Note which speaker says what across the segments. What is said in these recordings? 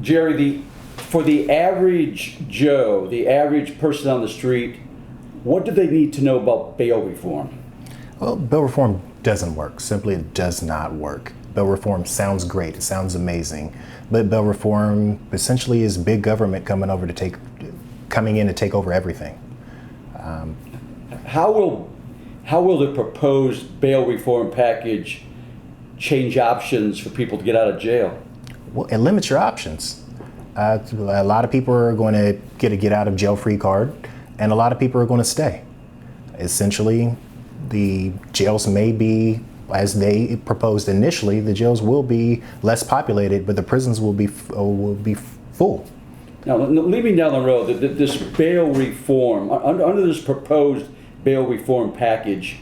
Speaker 1: Jerry, for the average Joe, the average person on the street, what do they need to know about bail reform?
Speaker 2: Well, bail reform doesn't work. Simply, it does not work. Bail reform sounds great. It sounds amazing. But bail reform essentially is big government coming in to take over everything.
Speaker 1: How will the proposed bail reform package change options for people to get out of jail?
Speaker 2: Well, it limits your options. A lot of people are going to get a get out of jail free card, and a lot of people are going to stay. Essentially, the jails may be, as they proposed initially, the jails will be less populated, but the prisons will be full.
Speaker 1: Now, leaving down the road, this bail reform, under this proposed bail reform package,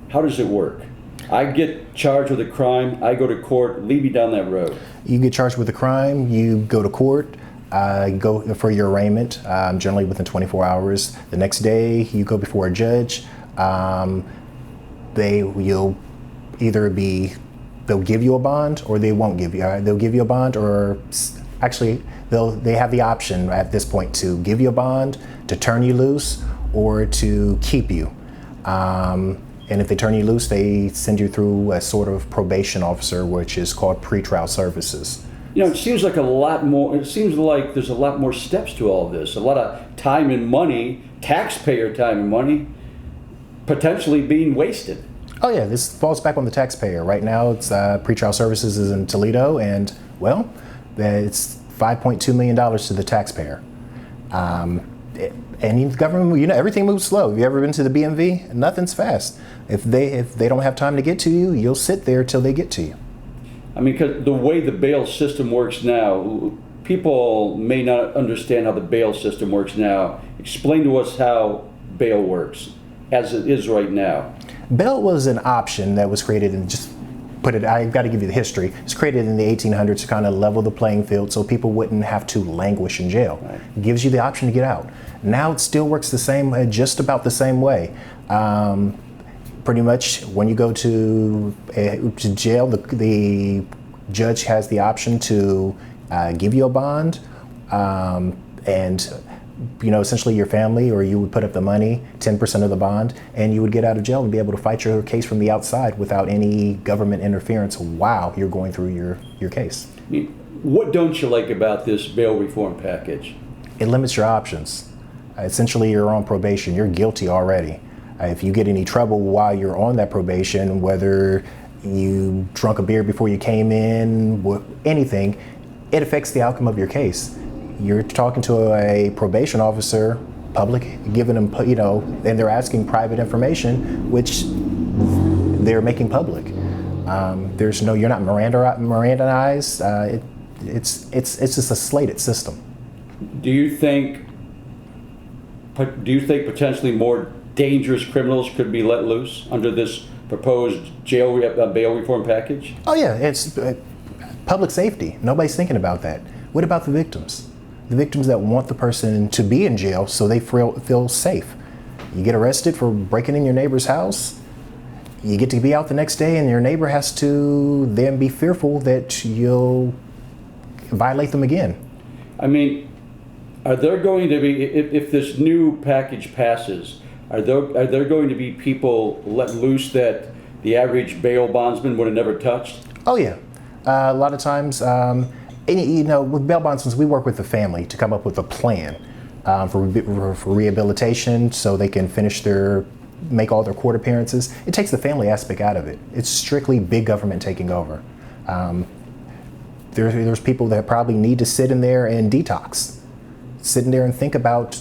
Speaker 1: how does it work? I get charged with a crime, I go to court, lead me down that road.
Speaker 2: You get charged with a crime, you go to court, go for your arraignment, generally within 24 hours. The next day, you go before a judge. They'll give you a bond or they won't give you. They'll give you a bond, or actually, they have the option at this point to give you a bond, to turn you loose, or to keep you. And if they turn you loose, they send you through a sort of probation officer, which is called pretrial services.
Speaker 1: You know, it seems like there's a lot more steps to all this. A lot of time and money, taxpayer time and money, potentially being wasted.
Speaker 2: Oh yeah, this falls back on the taxpayer. Right now, it's pretrial services is in Toledo, and well, it's $5.2 million to the taxpayer. And the government, everything moves slow. Have you ever been to the BMV? Nothing's fast. If they don't have time to get to you, you'll sit there till they get to you.
Speaker 1: I mean, because the way the bail system works now, people may not understand how the bail system works now. Explain to us how bail works as it is right now.
Speaker 2: Bail was an option that was created I've got to give you the history. It's created in the 1800s to kind of level the playing field so people wouldn't have to languish in jail. Right. It gives you the option to get out. Now it still works just about the same way. Pretty much when you go to jail, the judge has the option to give you a bond, and essentially your family, or you would put up the money, 10% of the bond, and you would get out of jail and be able to fight your case from the outside without any government interference while you're going through your case.
Speaker 1: I mean, what don't you like about this bail reform package?
Speaker 2: It limits your options. Essentially, you're on probation. You're guilty already. If you get any trouble while you're on that probation, whether you drunk a beer before you came in, anything, it affects the outcome of your case. You're talking to a probation officer, public, giving them, and they're asking private information, which they're making public. You're not Mirandized. It's just a slated system.
Speaker 1: Do you think potentially more dangerous criminals could be let loose under this proposed bail reform package?
Speaker 2: Oh yeah, it's public safety. Nobody's thinking about that. What about the victims? The victims that want the person to be in jail so they feel safe. You get arrested for breaking in your neighbor's house, you get to be out the next day, and your neighbor has to then be fearful that you'll violate them again.
Speaker 1: I mean, are there going to be, if this new package passes, are there going to be people let loose that the average bail bondsman would have never touched?
Speaker 2: Oh yeah, a lot of times, with bail bondsmen, we work with the family to come up with a plan for rehabilitation, so they can make all their court appearances. It takes the family aspect out of it. It's strictly big government taking over. There's people that probably need to sit in there and detox, sit in there and think about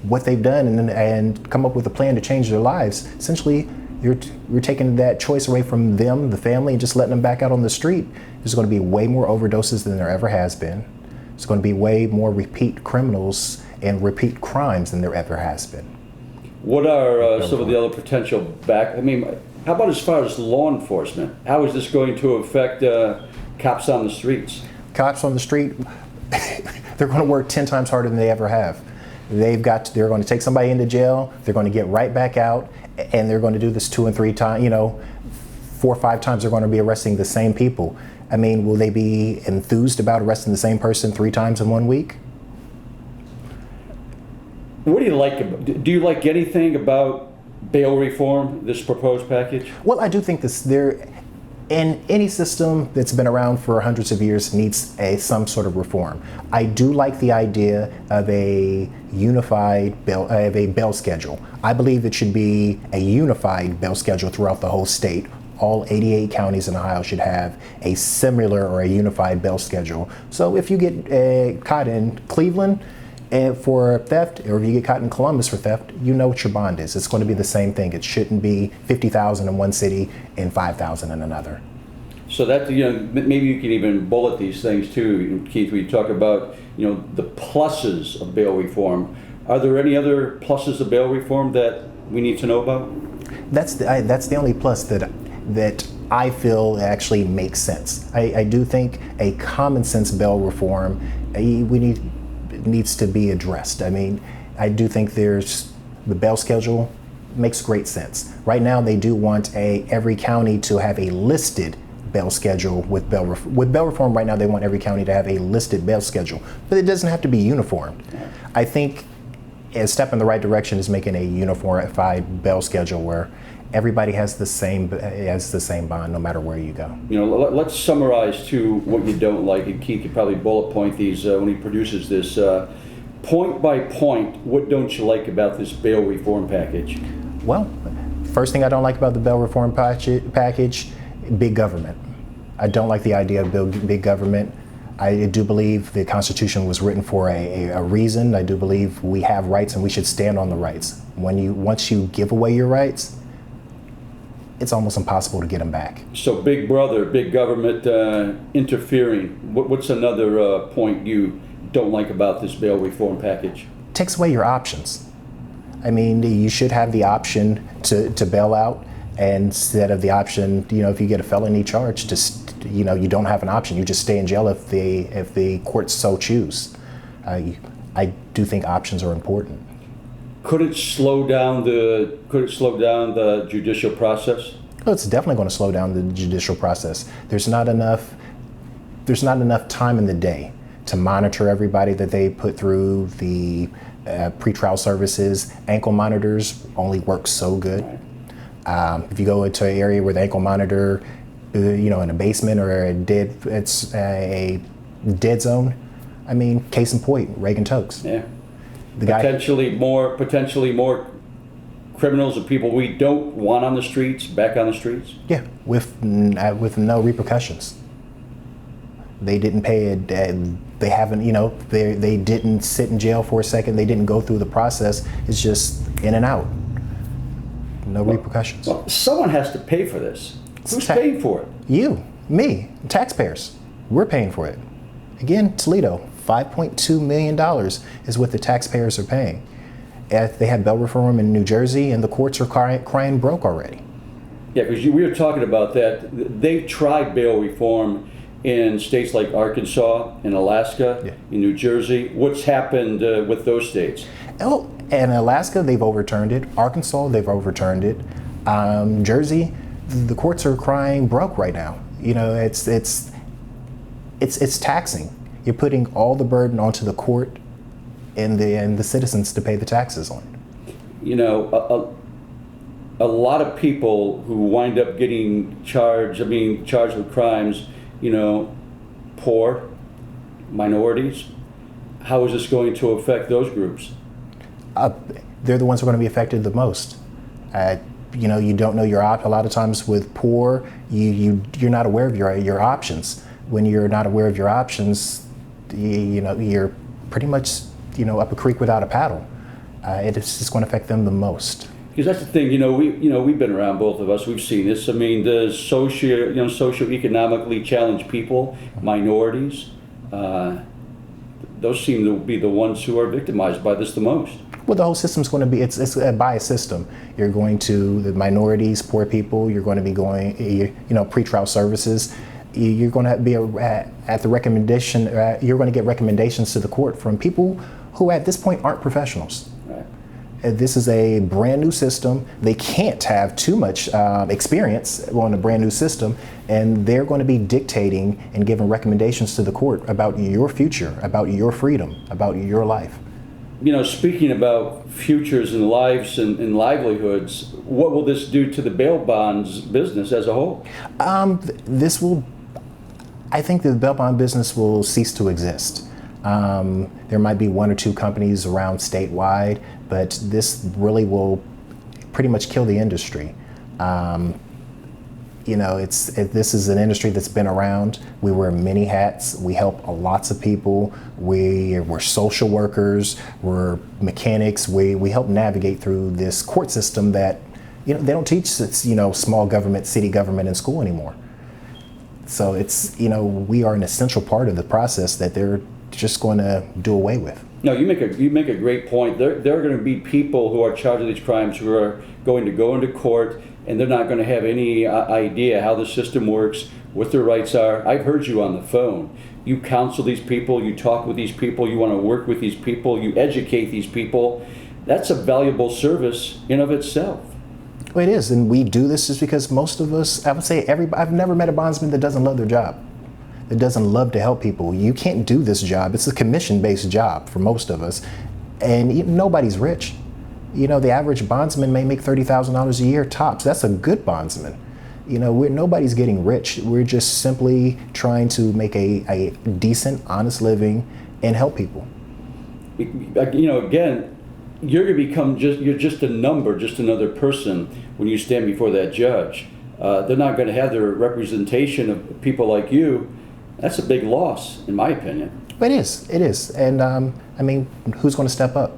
Speaker 2: what they've done and come up with a plan to change their lives. Essentially, you're taking that choice away from them, the family, and just letting them back out on the street. There's going to be way more overdoses than there ever has been. There's going to be way more repeat criminals and repeat crimes than there ever has been.
Speaker 1: What are some of the other potential how about as far as law enforcement? How is this going to affect cops on the streets?
Speaker 2: Cops on the street, they're going to work 10 times harder than they ever have. They're going to take somebody into jail, they're going to get right back out, and they're going to do this 2 and 3 times, 4 or 5 times they're going to be arresting the same people. I mean, will they be enthused about arresting the same person 3 times in 1 week?
Speaker 1: What do you like? Do you like anything about bail reform, this proposed package?
Speaker 2: Well, I do think in any system that's been around for hundreds of years needs some sort of reform. I do like the idea of a unified bail schedule. I believe it should be a unified bail schedule throughout the whole state. All 88 counties in Ohio should have a similar or a unified bail schedule. So if you get caught in Cleveland for theft, or if you get caught in Columbus for theft, you know what your bond is. It's going to be the same thing. It shouldn't be $50,000 in one city and $5,000 in another.
Speaker 1: So that, maybe you can even bullet these things too, Keith. We talk about, the pluses of bail reform. Are there any other pluses of bail reform that we need to know about?
Speaker 2: That's the only plus that I feel actually makes sense. I do think a common sense bail reform needs to be addressed. I mean, I do think the bail schedule makes great sense. Right now, they do want every county to have a listed bail schedule with bail reform. Right now, they want every county to have a listed bail schedule, but it doesn't have to be uniformed. I think a step in the right direction is making a unified bail schedule where everybody has the same bond no matter where you go.
Speaker 1: Let's summarize to what you don't like, and Keith could probably bullet point these when he produces this. Point by point, what don't you like about this bail reform package?
Speaker 2: Well, first thing I don't like about the bail reform package, big government. I don't like the idea of big government. I do believe the Constitution was written for a reason. I do believe we have rights and we should stand on the rights. Once you give away your rights, it's almost impossible to get them back.
Speaker 1: So big brother, big government interfering. What's another point you don't like about this bail reform package?
Speaker 2: Takes away your options. I mean, you should have the option to bail out, and instead of the option, if you get a felony charge, you don't have an option. You just stay in jail if the courts so choose. I do think options are important.
Speaker 1: Could it slow down the judicial process?
Speaker 2: Oh, it's definitely going to slow down the judicial process. There's not enough time in the day to monitor everybody that they put through the pretrial services. Ankle monitors only work so good. If you go into an area where the ankle monitor, in a basement or it's a dead zone. I mean, case in point, Reagan Tokes.
Speaker 1: Yeah. Potentially more criminals or people we don't want on the streets, back on the streets?
Speaker 2: Yeah, with no repercussions. They didn't pay it. They haven't, they didn't sit in jail for a second. They didn't go through the process. It's just in and out. No repercussions.
Speaker 1: Well, someone has to pay for this. Who's paying for it? You,
Speaker 2: me, taxpayers. We're paying for it. Again, Toledo, $5.2 million is what the taxpayers are paying. They had bail reform in New Jersey, and the courts are crying broke already.
Speaker 1: Yeah, because we were talking about that. They tried bail reform in states like Arkansas and Alaska, in New Jersey. What's happened with those states?
Speaker 2: Oh, in Alaska, they've overturned it. Arkansas, they've overturned it. Jersey, the courts are crying broke right now. It's taxing. You're putting all the burden onto the court and the citizens to pay the taxes on.
Speaker 1: A lot of people who wind up getting charged with crimes, poor, minorities. How is this going to affect those groups?
Speaker 2: They're the ones who are going to be affected the most. You don't know your a lot of times with poor, you're not aware of your options. When you're not aware of your options, you're pretty much up a creek without a paddle. It's just going to affect them the most.
Speaker 1: Because that's the thing, we've been around, both of us. We've seen this. I mean, the socioeconomically challenged people, minorities, those seem to be the ones who are victimized by this the most.
Speaker 2: Well, the whole system's going to be, it's a biased system. You're going to the minorities, poor people, you're going to be going, pretrial services. You're going to be at the recommendation, you're going to get recommendations to the court from people who at this point aren't professionals.
Speaker 1: Right.
Speaker 2: This is a brand new system. They can't have too much experience on a brand new system, and they're going to be dictating and giving recommendations to the court about your future, about your freedom, about your life.
Speaker 1: You know, speaking about futures and lives and livelihoods, what will this do to the bail bonds business as a whole?
Speaker 2: I think the bail bond business will cease to exist. There might be one or two companies around statewide, but this really will pretty much kill the industry. This is an industry that's been around. We wear many hats. We help lots of people. We're social workers. We're mechanics. We help navigate through this court system that, they don't teach small government, city government in school anymore. So we are an essential part of the process that they're just going to do away with.
Speaker 1: No, you make a great point. There are going to be people who are charged with these crimes who are going to go into court, and they're not going to have any idea how the system works, what their rights are. I've heard you on the phone. You counsel these people, you talk with these people, you want to work with these people, you educate these people. That's a valuable service in of itself.
Speaker 2: Well, it is, and we do this just because most of us, I would say I've never met a bondsman that doesn't love their job, that doesn't love to help people. You can't do this job. It's a commission-based job for most of us, and nobody's rich. The average bondsman may make $30,000 a year tops. That's a good bondsman. Nobody's getting rich. We're just simply trying to make a decent, honest living and help people.
Speaker 1: Again, you're going to become you're just a number, just another person when you stand before that judge. They're not going to have their representation of people like you. That's a big loss, in my opinion.
Speaker 2: It is. And who's going to step up?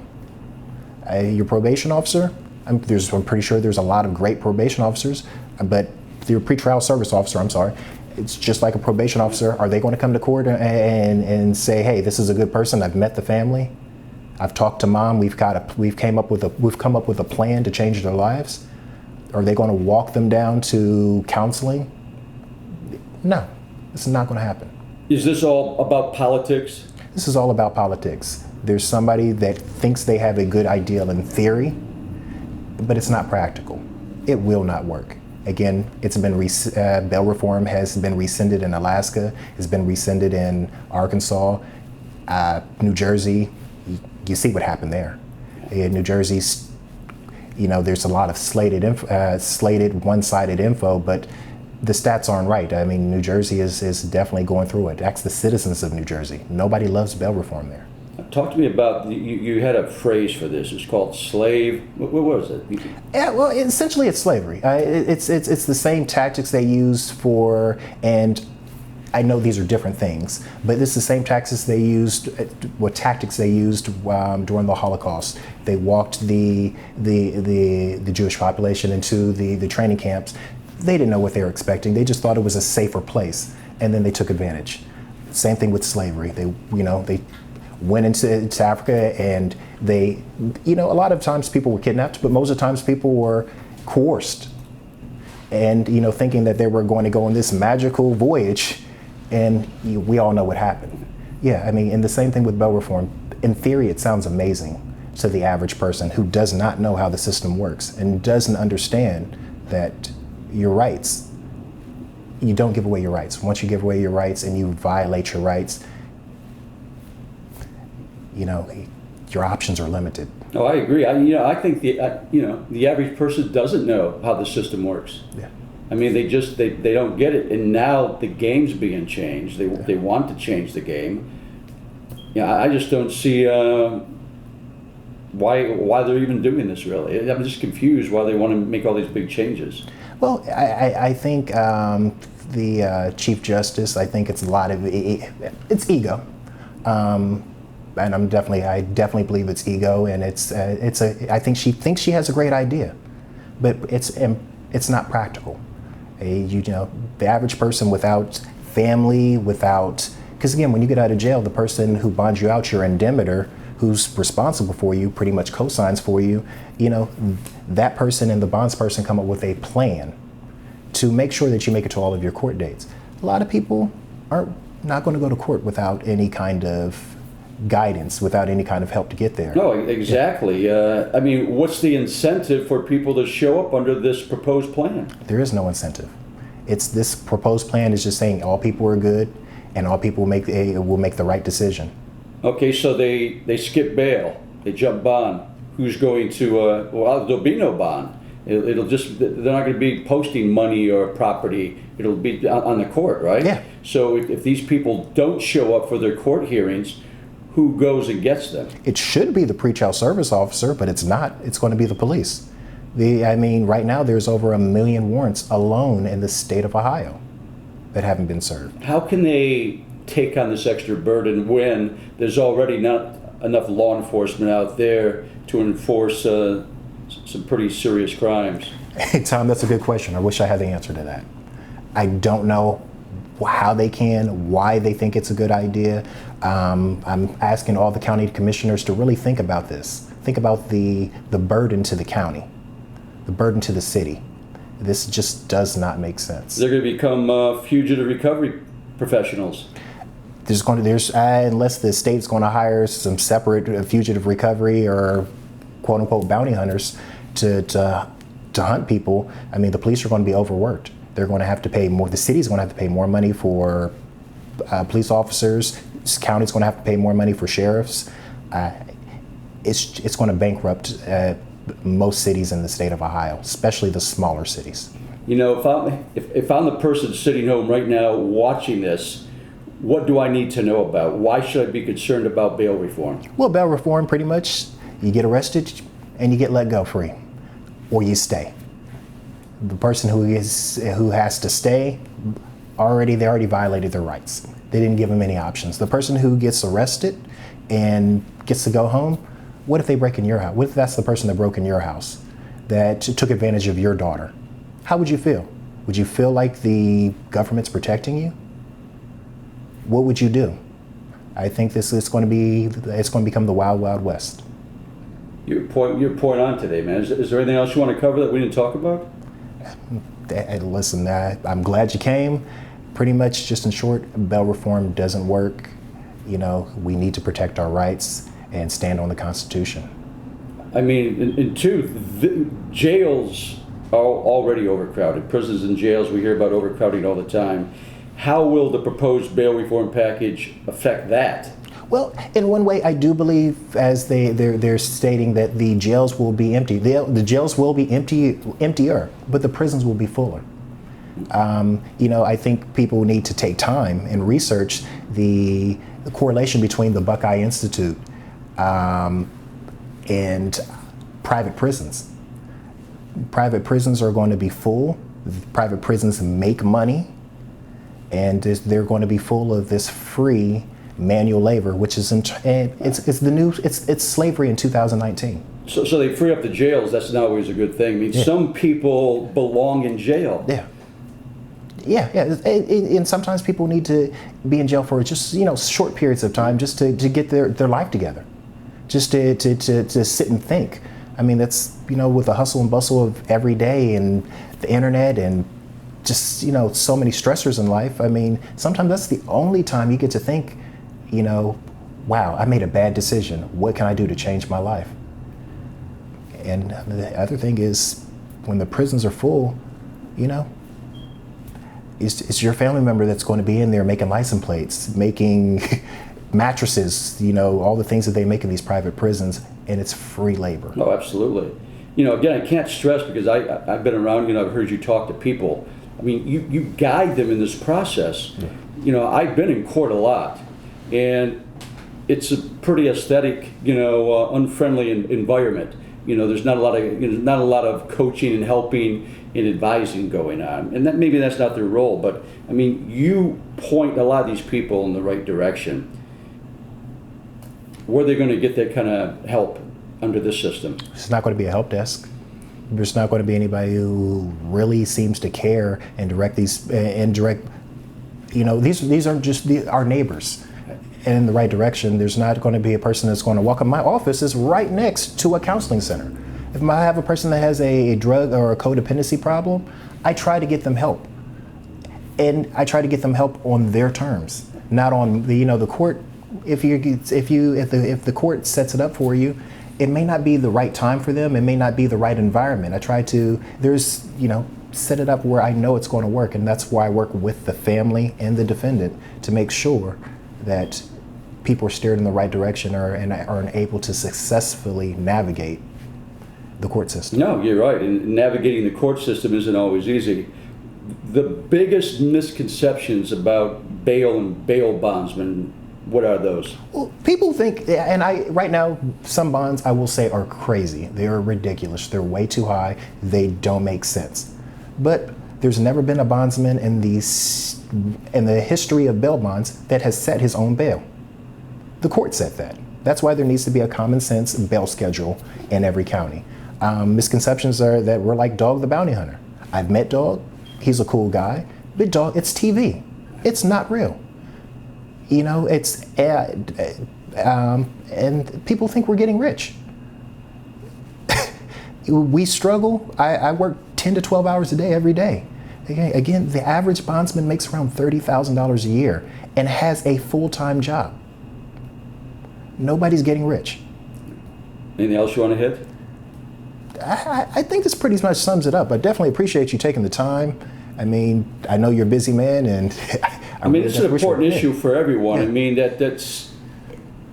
Speaker 2: Your probation officer? I'm pretty sure there's a lot of great probation officers, but your pretrial service officer, I'm sorry, it's just like a probation officer. Are they going to come to court and say, hey, this is a good person, I've met the family, I've talked to mom, we've come up with a plan to change their lives? Are they going to walk them down to counseling? No, this is not going to happen.
Speaker 1: Is this all about politics?
Speaker 2: This is all about politics. There's somebody that thinks they have a good ideal in theory, but it's not practical. It will not work. Again, it's been bail reform has been rescinded in Alaska, has been rescinded in Arkansas, New Jersey. You see what happened there. In New Jersey, there's a lot of slated one-sided info, but the stats aren't right. New Jersey is definitely going through it. That's the citizens of New Jersey. Nobody loves bail reform there.
Speaker 1: Talk to me about, you had a phrase for this. It's called slave. What was it?
Speaker 2: Yeah, well, essentially it's slavery. It's the same tactics they use for, and I know these are different things, but it's the same tactics they used during the Holocaust. They walked the Jewish population into the training camps. They didn't know what they were expecting. They just thought it was a safer place, and then they took advantage. Same thing with slavery. They went into Africa, and a lot of times people were kidnapped, but most of the times people were coerced, and thinking that they were going to go on this magical voyage, and we all know what happened. Yeah, and the same thing with bail reform. In theory, it sounds amazing to the average person who does not know how the system works and doesn't understand that your rights, you don't give away your rights. Once you give away your rights and you violate your rights, your options are limited.
Speaker 1: Oh, I agree. I think the average person doesn't know how the system works.
Speaker 2: Yeah.
Speaker 1: They don't get it, and now the game's being changed. They want to change the game. I just don't see why they're even doing this. Really, I'm just confused why they want to make all these big changes.
Speaker 2: Well, I think the Chief Justice, I think it's a lot of it's ego. And I definitely believe it's ego, and I think she thinks she has a great idea, but it's not practical. The average person without family, because again, when you get out of jail, the person who bonds you out, your indemnitor, who's responsible for you, pretty much co-signs for you, that person and the bonds person come up with a plan to make sure that you make it to all of your court dates. A lot of people are not going to go to court without any kind of guidance, without any kind of help to get there.
Speaker 1: No, exactly. I mean, what's the incentive for people to show up under this proposed plan?
Speaker 2: There is no incentive. It's this proposed plan is just saying all people are good and all people will make the right decision.
Speaker 1: Okay, so they skip bail, they jump bond. Who's going to? Well, there'll be no bond. It'll just, they're not going to be posting money or property. It'll be on the court, right?
Speaker 2: Yeah.
Speaker 1: So if these people don't show up for their court hearings, who goes and gets them?
Speaker 2: It should be the pretrial service officer, but it's not. It's going to be the police. I mean, right now there's over 1 million warrants alone in the state of Ohio that haven't been served.
Speaker 1: How can they take on this extra burden when there's already not enough law enforcement out there to enforce some pretty serious crimes?
Speaker 2: Hey, Tom, that's a good question. I wish I had the answer to that. I don't know how they can, why they think it's a good idea. I'm asking all the county commissioners to really think about this. Think about the burden to the county, the burden to the city. This just does not make sense.
Speaker 1: They're going to become fugitive recovery professionals.
Speaker 2: Unless the state's going to hire some separate fugitive recovery or quote unquote bounty hunters to hunt people. I mean, the police are going to be overworked. They're going to have to pay more. The city's going to have to pay more money for police officers. This county's going to have to pay more money for sheriffs. It's going to bankrupt most cities in the state of Ohio, especially the smaller cities.
Speaker 1: You know, if I'm the person sitting home right now watching this, what do I need to know about? Why should I be concerned about bail reform?
Speaker 2: Well, bail reform, pretty much, you get arrested and you get let go free, or you stay. The person who has to stay, they already violated their rights. They didn't give them any options. The person who gets arrested and gets to go home, what if they break in your house? What if that's the person that broke in your house, that took advantage of your daughter? How would you feel? Would you feel like the government's protecting you? What would you do? I think it's going to become the wild, wild west.
Speaker 1: Your point on today, man. Is there anything else you want to cover that we didn't talk about?
Speaker 2: Listen, I'm glad you came. Pretty much, just in short, bail reform doesn't work. You know, we need to protect our rights and stand on the Constitution.
Speaker 1: I mean, and two, jails are already overcrowded. Prisons and jails, we hear about overcrowding all the time. How will the proposed bail reform package affect that?
Speaker 2: Well, in one way, I do believe, as they're stating, that the jails will be empty. The jails will be emptier, but the prisons will be fuller. You know, I think people need to take time and research the correlation between the Buckeye Institute and private prisons. Private prisons are going to be full. Private prisons make money, and they're going to be full of this free manual labor, which is it's slavery in 2019.
Speaker 1: So they free up the jails. That's not always a good thing. I mean, some people belong in jail.
Speaker 2: Yeah, and sometimes people need to be in jail for just short periods of time, just to get their life together, just to sit and think. I mean, that's with the hustle and bustle of every day and the internet and just so many stressors in life. I mean, sometimes that's the only time you get to think, wow, I made a bad decision. What can I do to change my life? And the other thing is, when the prisons are full, it's your family member that's going to be in there making license plates, making mattresses, all the things that they make in these private prisons, and it's free labor.
Speaker 1: Oh, absolutely. Again, I can't stress, because I've been around, I've heard you talk to people. I mean, you guide them in this process. Yeah. I've been in court a lot, and it's a pretty aesthetic, unfriendly environment. There's not a lot of coaching and helping and advising going on, and maybe that's not their role. But I mean, you point a lot of these people in the right direction. Where are they going to get that kind of help under this system?
Speaker 2: It's not going to be a help desk. There's not going to be anybody who really seems to care and direct these these are just our neighbors. And in the right direction. There's not going to be a person that's going to walk in. My office is right next to a counseling center. If I have a person that has a drug or a codependency problem, I try to get them help. And I try to get them help on their terms, not on the court. if the court sets it up for you, it may not be the right time for them. It may not be the right environment. I try to set it up where I know it's going to work, and that's why I work with the family and the defendant to make sure that people are steered in the right direction and are able to successfully navigate the court system.
Speaker 1: No, you're right. And navigating the court system isn't always easy. The biggest misconceptions about bail and bail bondsmen, what are those?
Speaker 2: Well, people think, and right now, some bonds I will say are crazy. They are ridiculous. They're way too high. They don't make sense. But there's never been a bondsman in the history of bail bonds that has set his own bail. The court set that. That's why there needs to be a common sense bail schedule in every county. Misconceptions are that we're like Dog the Bounty Hunter. I've met Dog. He's a cool guy. But Dog, it's TV. It's not real. It's and people think we're getting rich. We struggle. I work 10 to 12 hours a day every day. Again, the average bondsman makes around $30,000 a year and has a full-time job. Nobody's getting rich.
Speaker 1: Anything else you want to hit?
Speaker 2: I think this pretty much sums it up. I definitely appreciate you taking the time. I mean, I know you're a busy man, and
Speaker 1: it's an important issue for everyone. Yeah. That's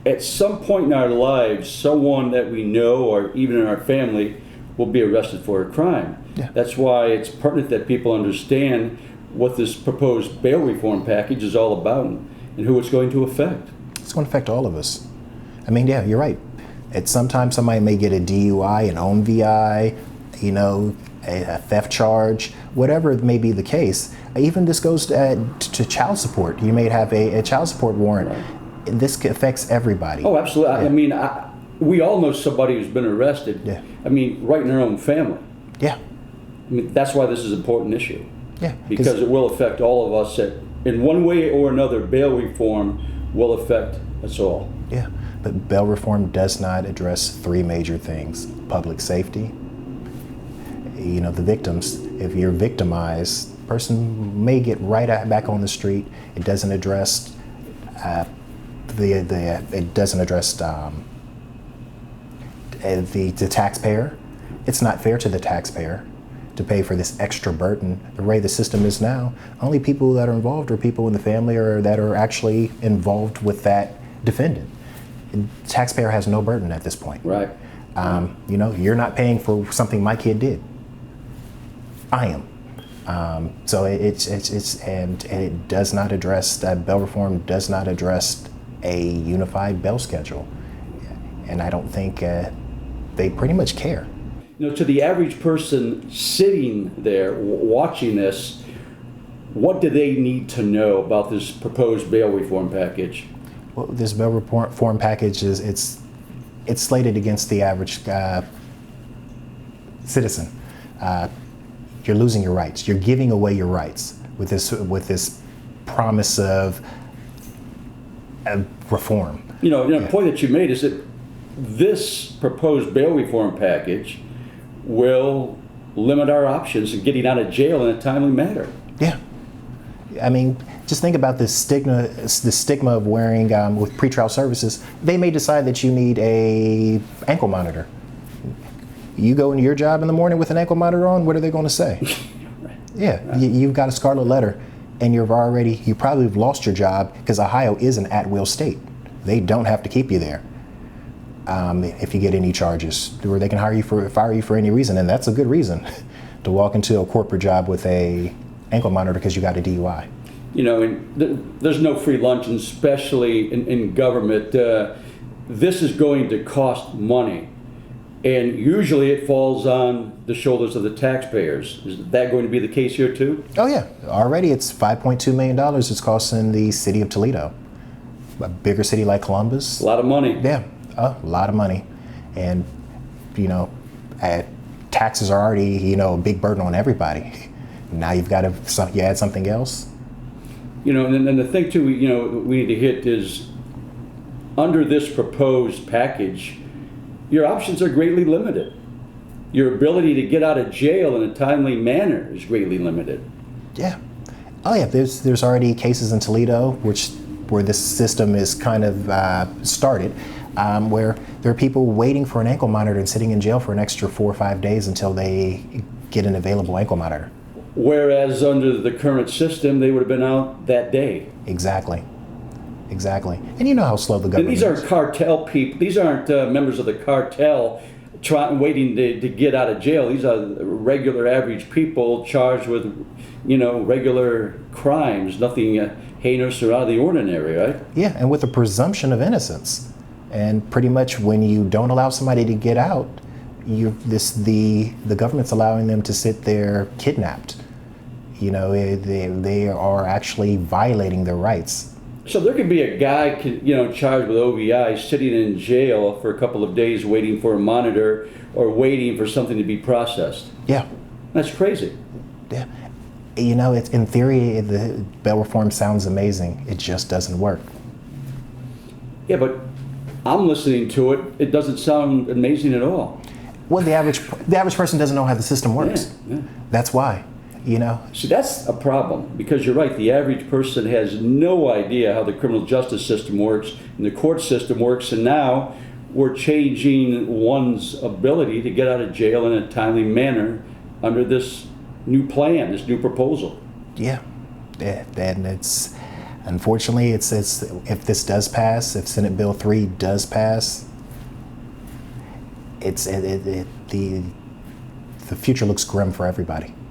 Speaker 1: at some point in our lives, someone that we know or even in our family will be arrested for a crime.
Speaker 2: Yeah.
Speaker 1: That's why it's pertinent that people understand what this proposed bail reform package is all about and who it's going to affect.
Speaker 2: It's going to affect all of us. I mean, yeah, you're right. Sometimes somebody may get a DUI, an own VI, a theft charge, whatever may be the case. Even this goes to child support. You may have a child support warrant. Right. This affects everybody.
Speaker 1: Oh, absolutely. Yeah. We all know somebody who's been arrested.
Speaker 2: Yeah.
Speaker 1: Right in our own family.
Speaker 2: Yeah.
Speaker 1: That's why this is an important issue.
Speaker 2: Yeah.
Speaker 1: Because it will affect all of us. In one way or another, bail reform will affect us all.
Speaker 2: Yeah. But bail reform does not address three major things: public safety. The victims. If you're victimized, the person may get right back on the street. It doesn't address it doesn't address the taxpayer. It's not fair to the taxpayer to pay for this extra burden. The way the system is now, only people that are involved are people in the family or that are actually involved with that defendant. The taxpayer has no burden at this point.
Speaker 1: Right.
Speaker 2: You're not paying for something my kid did. I am. So it does not address that. Bail reform does not address a unified bail schedule, and I don't think they pretty much care.
Speaker 1: To the average person sitting there watching this, what do they need to know about this proposed bail reform package?
Speaker 2: Well, this bail reform package it's slated against the average citizen. You're losing your rights. You're giving away your rights with this promise of reform.
Speaker 1: The point that you made is that this proposed bail reform package will limit our options in getting out of jail in a timely manner.
Speaker 2: Yeah. Just think about the stigma of wearing with pretrial services. They may decide that you need a ankle monitor. You go into your job in the morning with an ankle monitor on, what are they going to say?
Speaker 1: Right.
Speaker 2: Yeah, right. You've got a scarlet letter, and you probably have lost your job because Ohio is an at-will state. They don't have to keep you there if you get any charges, or they can fire you for any reason, and that's a good reason to walk into a corporate job with a ankle monitor because you got a DUI.
Speaker 1: There's no free lunch, and especially in government. This is going to cost money. And usually it falls on the shoulders of the taxpayers. Is that going to be the case here too?
Speaker 2: Oh yeah, already it's $5.2 million it's costing the city of Toledo. A bigger city like Columbus.
Speaker 1: A lot of money.
Speaker 2: Yeah, a lot of money. And, taxes are already, a big burden on everybody. Now you've got to add something else.
Speaker 1: And the thing too, we need to hit is under this proposed package, your options are greatly limited. Your ability to get out of jail in a timely manner is greatly limited.
Speaker 2: Yeah. Oh yeah, there's already cases in Toledo which where this system is kind of started, where there are people waiting for an ankle monitor and sitting in jail for an extra 4 or 5 days until they get an available ankle monitor.
Speaker 1: Whereas under the current system, they would have been out that day.
Speaker 2: Exactly. And you know how slow the
Speaker 1: And
Speaker 2: government
Speaker 1: these aren't
Speaker 2: is.
Speaker 1: cartel people. These aren't members of the cartel waiting to get out of jail. These are regular, average people charged with, regular crimes. Nothing heinous or out of the ordinary, right?
Speaker 2: Yeah, and with a presumption of innocence. And pretty much when you don't allow somebody to get out, the government's allowing them to sit there kidnapped. They are actually violating their rights.
Speaker 1: So there could be a guy, charged with OVI sitting in jail for a couple of days waiting for a monitor or waiting for something to be processed.
Speaker 2: Yeah.
Speaker 1: That's crazy.
Speaker 2: Yeah. It's in theory, the bail reform sounds amazing. It just doesn't work.
Speaker 1: Yeah, but I'm listening to it. It doesn't sound amazing at all.
Speaker 2: Well, the average person doesn't know how the system works.
Speaker 1: Yeah.
Speaker 2: That's why.
Speaker 1: See, that's a problem, because you're right. The average person has no idea how the criminal justice system works and the court system works, and now we're changing one's ability to get out of jail in a timely manner under this new plan, this new proposal.
Speaker 2: Yeah. And it's unfortunately, it's if this does pass, if Senate Bill 3 does pass, the future looks grim for everybody.